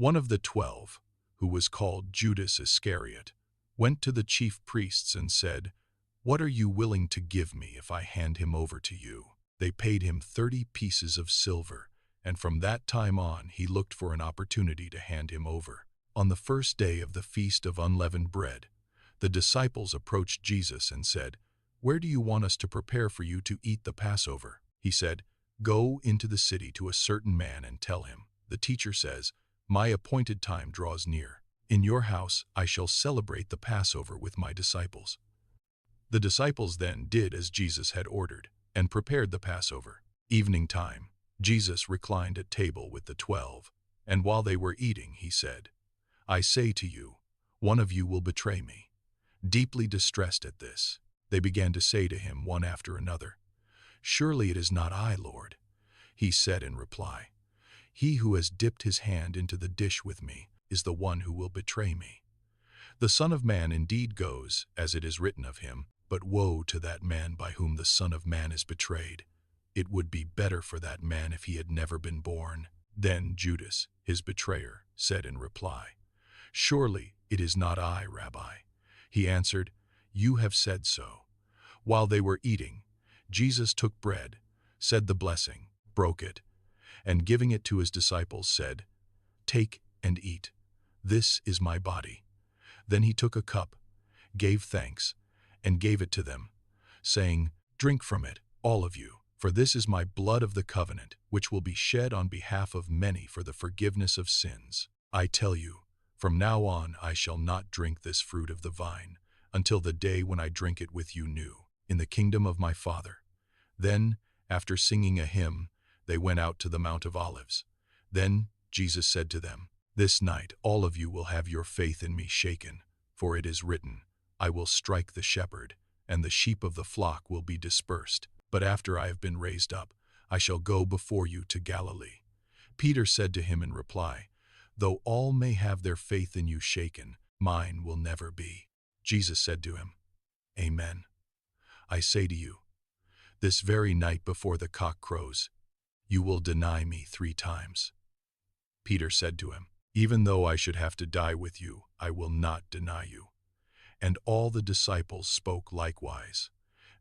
One of the 12, who was called Judas Iscariot, went to the chief priests and said, "What are you willing to give me if I hand him over to you?" They paid him 30 pieces of silver, and from that time on he looked for an opportunity to hand him over. On the first day of the Feast of Unleavened Bread, the disciples approached Jesus and said, "Where do you want us to prepare for you to eat the Passover?" He said, "Go into the city to a certain man and tell him, 'The teacher says, my appointed time draws near. In your house I shall celebrate the Passover with my disciples.'" The disciples then did as Jesus had ordered, and prepared the Passover. Evening time, Jesus reclined at table with the 12, and while they were eating, he said, "I say to you, one of you will betray me." Deeply distressed at this, they began to say to him one after another, "Surely it is not I, Lord." He said in reply, "He who has dipped his hand into the dish with me is the one who will betray me. The Son of Man indeed goes, as it is written of him, but woe to that man by whom the Son of Man is betrayed. It would be better for that man if he had never been born." Then Judas, his betrayer, said in reply, "Surely it is not I, Rabbi." He answered, "You have said so." While they were eating, Jesus took bread, said the blessing, broke it, and giving it to his disciples said, "Take and eat. This is my body." Then he took a cup, gave thanks, and gave it to them, saying, "Drink from it, all of you, for this is my blood of the covenant, which will be shed on behalf of many for the forgiveness of sins. I tell you, from now on I shall not drink this fruit of the vine, until the day when I drink it with you new, in the kingdom of my Father." Then, after singing a hymn, they went out to the Mount of Olives. Then Jesus said to them, "This night all of you will have your faith in me shaken, for it is written, 'I will strike the shepherd, and the sheep of the flock will be dispersed.' But after I have been raised up, I shall go before you to Galilee." Peter said to him in reply, "Though all may have their faith in you shaken, mine will never be." Jesus said to him, "Amen. I say to you, this very night before the cock crows, you will deny me 3 times. Peter said to him, "Even though I should have to die with you, I will not deny you." And all the disciples spoke likewise.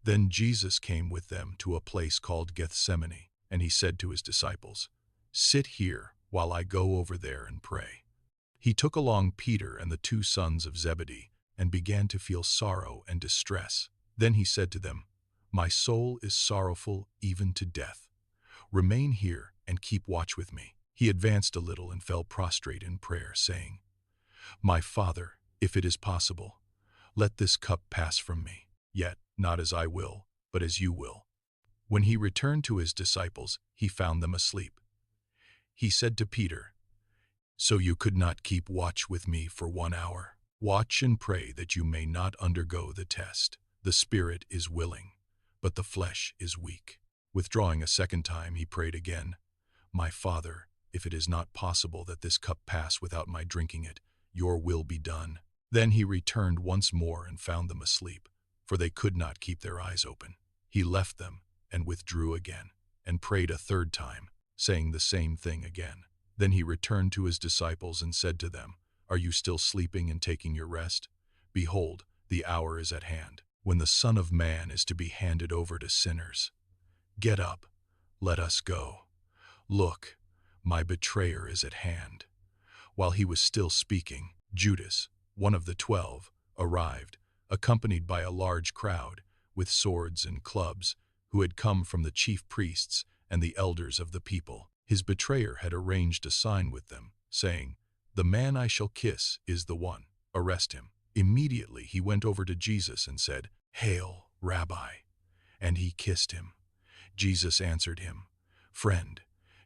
Then Jesus came with them to a place called Gethsemane, and he said to his disciples, "Sit here while I go over there and pray." He took along Peter and the 2 sons of Zebedee, and began to feel sorrow and distress. Then he said to them, "My soul is sorrowful even to death. Remain here and keep watch with me." He advanced a little and fell prostrate in prayer, saying, "My Father, if it is possible, let this cup pass from me. Yet not as I will, but as you will." When he returned to his disciples, he found them asleep. He said to Peter, "So you could not keep watch with me for 1 hour? Watch and pray that you may not undergo the test. The spirit is willing, but the flesh is weak." Withdrawing a second time, he prayed again, "My Father, if it is not possible that this cup pass without my drinking it, your will be done." Then he returned once more and found them asleep, for they could not keep their eyes open. He left them and withdrew again, and prayed a third time, saying the same thing again. Then he returned to his disciples and said to them, "Are you still sleeping and taking your rest? Behold, the hour is at hand, when the Son of Man is to be handed over to sinners. Get up, let us go. Look, my betrayer is at hand." While he was still speaking, Judas, one of the 12, arrived, accompanied by a large crowd, with swords and clubs, who had come from the chief priests and the elders of the people. His betrayer had arranged a sign with them, saying, "The man I shall kiss is the one. Arrest him." Immediately he went over to Jesus and said, "Hail, Rabbi," and he kissed him. Jesus answered him, "Friend,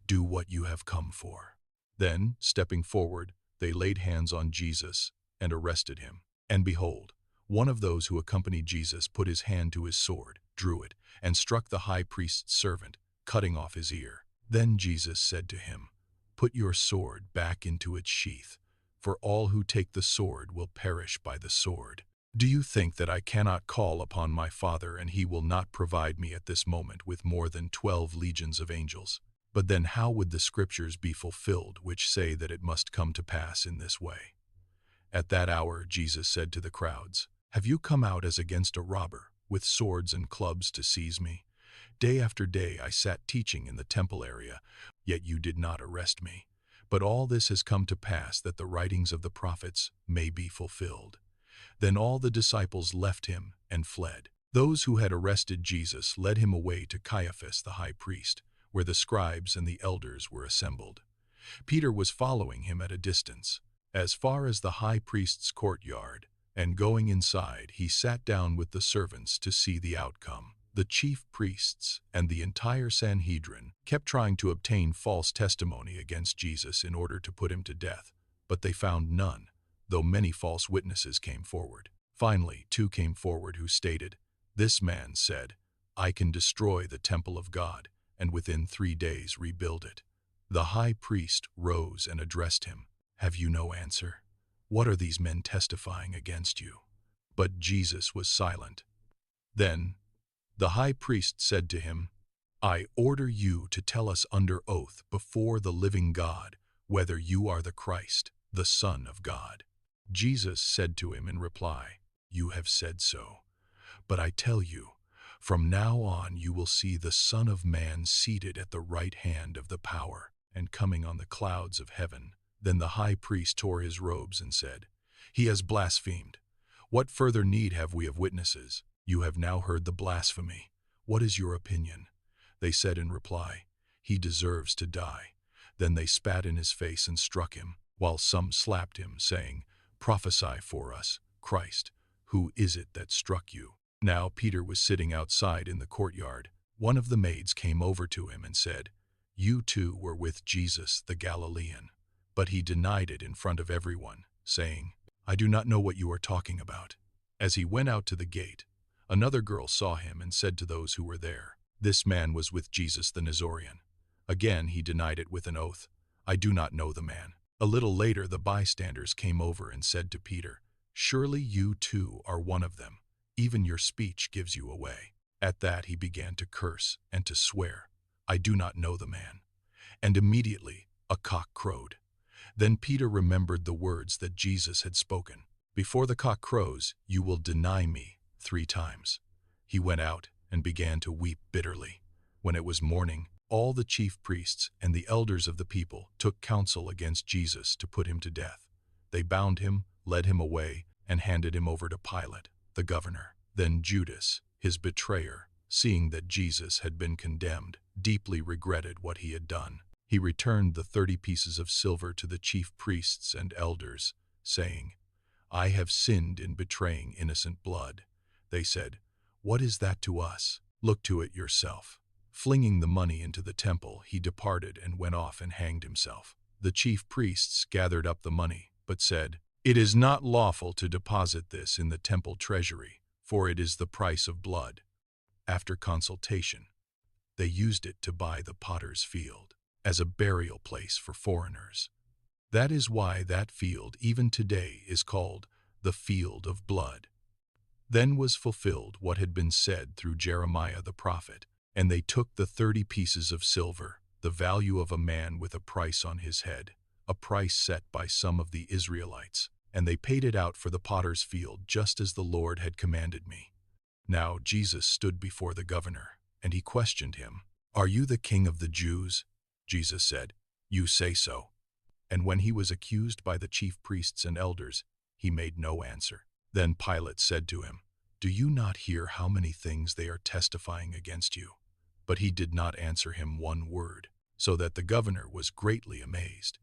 do what you have come for." Then, stepping forward, they laid hands on Jesus and arrested him. And behold, one of those who accompanied Jesus put his hand to his sword, drew it, and struck the high priest's servant, cutting off his ear. Then Jesus said to him, "Put your sword back into its sheath, for all who take the sword will perish by the sword. Do you think that I cannot call upon my Father and he will not provide me at this moment with more than 12 legions of angels? But then how would the scriptures be fulfilled which say that it must come to pass in this way? At that hour Jesus said to the crowds, "Have you come out as against a robber, with swords and clubs to seize me? Day after day I sat teaching in the temple area, yet you did not arrest me. But all this has come to pass that the writings of the prophets may be fulfilled." Then all the disciples left him and fled. Those who had arrested Jesus led him away to Caiaphas the high priest, where the scribes and the elders were assembled. Peter was following him at a distance, as far as the high priest's courtyard, and going inside he sat down with the servants to see the outcome. The chief priests and the entire Sanhedrin kept trying to obtain false testimony against Jesus in order to put him to death, but they found none, though many false witnesses came forward. Finally, two came forward who stated, "This man said, 'I can destroy the temple of God, and within 3 days rebuild it.'" The high priest rose and addressed him, "Have you no answer? What are these men testifying against you?" But Jesus was silent. Then the high priest said to him, "I order you to tell us under oath before the living God whether you are the Christ, the Son of God." Jesus said to him in reply, "You have said so. But I tell you, from now on you will see the Son of Man seated at the right hand of the power and coming on the clouds of heaven." Then the high priest tore his robes and said, "He has blasphemed. What further need have we of witnesses? You have now heard the blasphemy. What is your opinion?" They said in reply, "He deserves to die." Then they spat in his face and struck him, while some slapped him, saying, "Prophesy for us, Christ, who is it that struck you?" Now Peter was sitting outside in the courtyard. One of the maids came over to him and said, "You too were with Jesus the Galilean." But he denied it in front of everyone, saying, "I do not know what you are talking about." As he went out to the gate, another girl saw him and said to those who were there, "This man was with Jesus the Nazarene." Again he denied it with an oath, "I do not know the man." A little later the bystanders came over and said to Peter, "Surely you too are one of them. Even your speech gives you away." At that he began to curse and to swear, "I do not know the man." And immediately a cock crowed. Then Peter remembered the words that Jesus had spoken, "Before the cock crows, you will deny me 3 times." He went out and began to weep bitterly. When it was morning, all the chief priests and the elders of the people took counsel against Jesus to put him to death. They bound him, led him away, and handed him over to Pilate, the governor. Then Judas, his betrayer, seeing that Jesus had been condemned, deeply regretted what he had done. He returned the 30 pieces of silver to the chief priests and elders, saying, "I have sinned in betraying innocent blood." They said, "What is that to us? Look to it yourself." Flinging the money into the temple, he departed and went off and hanged himself. The chief priests gathered up the money, but said, "It is not lawful to deposit this in the temple treasury, for it is the price of blood." After consultation, they used it to buy the potter's field, as a burial place for foreigners. That is why that field even today is called the Field of Blood. Then was fulfilled what had been said through Jeremiah the prophet, and they took the 30 pieces of silver, the value of a man with a price on his head, a price set by some of the Israelites, and they paid it out for the potter's field just as the Lord had commanded me. Now Jesus stood before the governor, and he questioned him, "Are you the king of the Jews?" Jesus said, "You say so." And when he was accused by the chief priests and elders, he made no answer. Then Pilate said to him, "Do you not hear how many things they are testifying against you?" But he did not answer him one word, so that the governor was greatly amazed.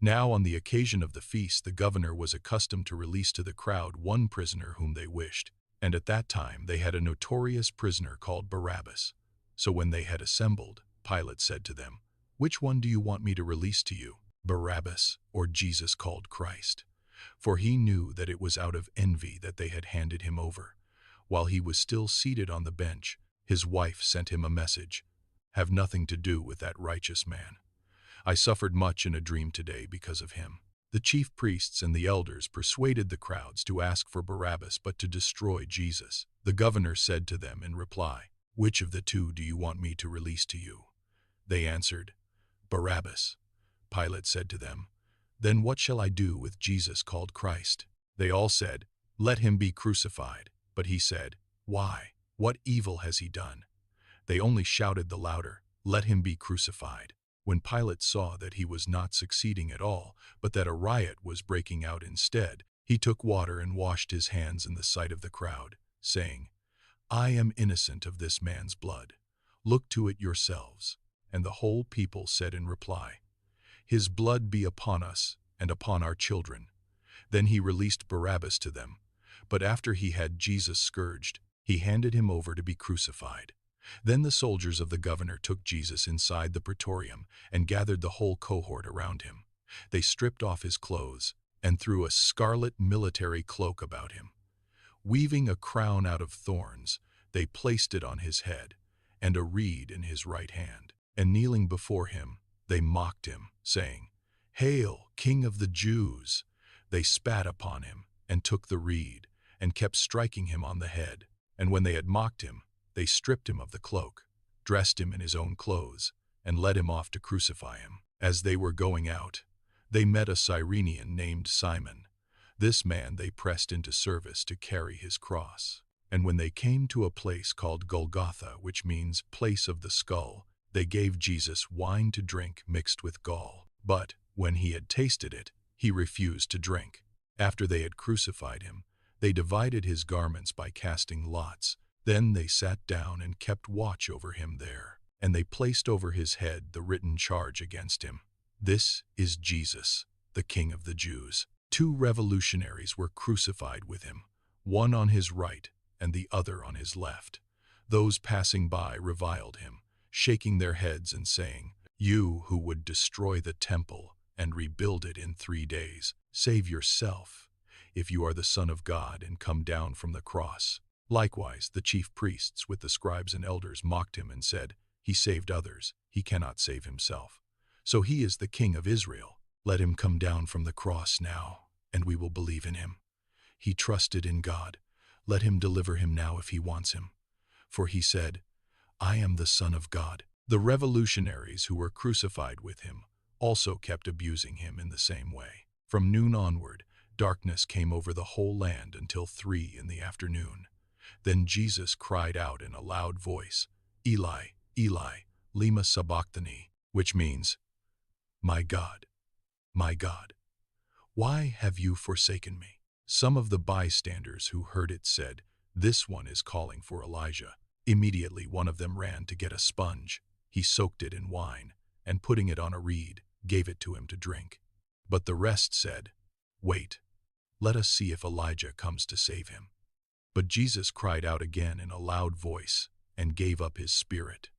Now on the occasion of the feast the governor was accustomed to release to the crowd one prisoner whom they wished, and at that time they had a notorious prisoner called Barabbas. So when they had assembled, Pilate said to them, "Which one do you want me to release to you, Barabbas or Jesus called Christ?" For he knew that it was out of envy that they had handed him over. While he was still seated on the bench, his wife sent him a message, "Have nothing to do with that righteous man. I suffered much in a dream today because of him." The chief priests and the elders persuaded the crowds to ask for Barabbas but to destroy Jesus. The governor said to them in reply, "Which of the two do you want me to release to you?" They answered, Barabbas. Pilate said to them, "Then what shall I do with Jesus called Christ?" They all said, "Let him be crucified." But he said, "Why? What evil has he done?" They only shouted the louder, "Let him be crucified." When Pilate saw that he was not succeeding at all, but that a riot was breaking out instead, he took water and washed his hands in the sight of the crowd, saying, "I am innocent of this man's blood. Look to it yourselves." And the whole people said in reply, "His blood be upon us and upon our children." Then he released Barabbas to them. But after he had Jesus scourged, he handed him over to be crucified. Then the soldiers of the governor took Jesus inside the praetorium and gathered the whole cohort around him. They stripped off his clothes and threw a scarlet military cloak about him. Weaving a crown out of thorns, they placed it on his head, and a reed in his right hand. And kneeling before him, they mocked him, saying, "Hail, King of the Jews!" They spat upon him, and took the reed, and kept striking him on the head. And when they had mocked him, they stripped him of the cloak, dressed him in his own clothes, and led him off to crucify him. As they were going out, they met a Cyrenian named Simon. This man they pressed into service to carry his cross. And when they came to a place called Golgotha, which means place of the skull, they gave Jesus wine to drink mixed with gall. But when he had tasted it, he refused to drink. After they had crucified him, they divided his garments by casting lots. Then they sat down and kept watch over him there. And they placed over his head the written charge against him: "This is Jesus, the King of the Jews." 2 revolutionaries were crucified with him, one on his right and the other on his left. Those passing by reviled him, shaking their heads and saying, "You who would destroy the temple and rebuild it in 3 days, save yourself, if you are the Son of God, and come down from the cross." Likewise, the chief priests with the scribes and elders mocked him and said, "He saved others, he cannot save himself. So he is the King of Israel. Let him come down from the cross now, and we will believe in him. He trusted in God. Let him deliver him now if he wants him. For he said, 'I am the Son of God.'" The revolutionaries who were crucified with him also kept abusing him in the same way. From noon onward, darkness came over the whole land until 3 in the afternoon. Then Jesus cried out in a loud voice, "Eli, Eli, lema sabachthani," which means, my God, why have you forsaken me?" Some of the bystanders who heard it said, "This one is calling for Elijah." Immediately one of them ran to get a sponge. He soaked it in wine, and putting it on a reed, gave it to him to drink. But the rest said, "Wait, let us see if Elijah comes to save him." But Jesus cried out again in a loud voice, and gave up his spirit.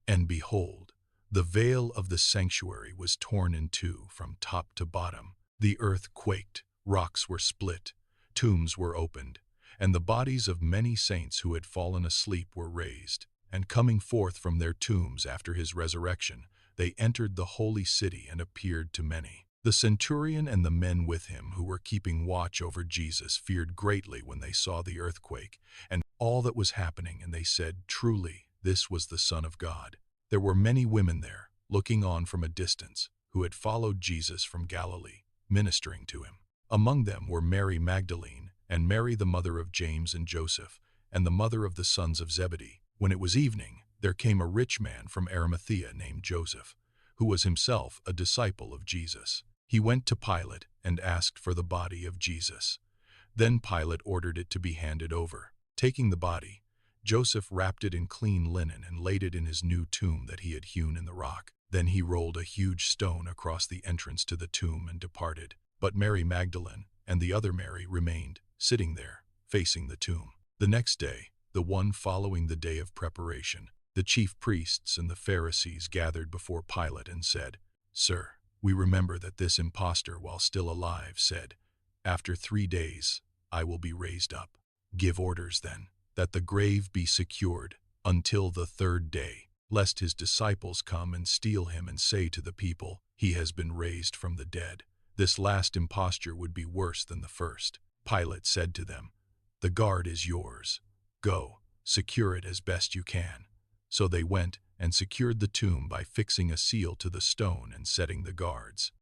And behold, the veil of the sanctuary was torn in 2 from top to bottom. The earth quaked, rocks were split, tombs were opened, and the bodies of many saints who had fallen asleep were raised. And coming forth from their tombs after his resurrection, they entered the holy city and appeared to many. The centurion and the men with him who were keeping watch over Jesus feared greatly when they saw the earthquake and all that was happening, and they said, "Truly, this was the Son of God." There were many women there, looking on from a distance, who had followed Jesus from Galilee, ministering to him. Among them were Mary Magdalene, and Mary the mother of James and Joseph, and the mother of the sons of Zebedee. When it was evening, there came a rich man from Arimathea named Joseph, who was himself a disciple of Jesus. He went to Pilate and asked for the body of Jesus. Then Pilate ordered it to be handed over. Taking the body, Joseph wrapped it in clean linen and laid it in his new tomb that he had hewn in the rock. Then he rolled a huge stone across the entrance to the tomb and departed. But Mary Magdalene and the other Mary remained, sitting there, facing the tomb. The next day, the one following the day of preparation, the chief priests and the Pharisees gathered before Pilate and said, "Sir, we remember that this impostor, while still alive, said, 'After 3 days I will be raised up.' Give orders, then, that the grave be secured until the 3rd day, lest his disciples come and steal him and say to the people, 'He has been raised from the dead.' This last imposture would be worse than the first." Pilate said to them, "The guard is yours. Go, Secure it as best you can." So they went and secured the tomb by fixing a seal to the stone and setting the guards.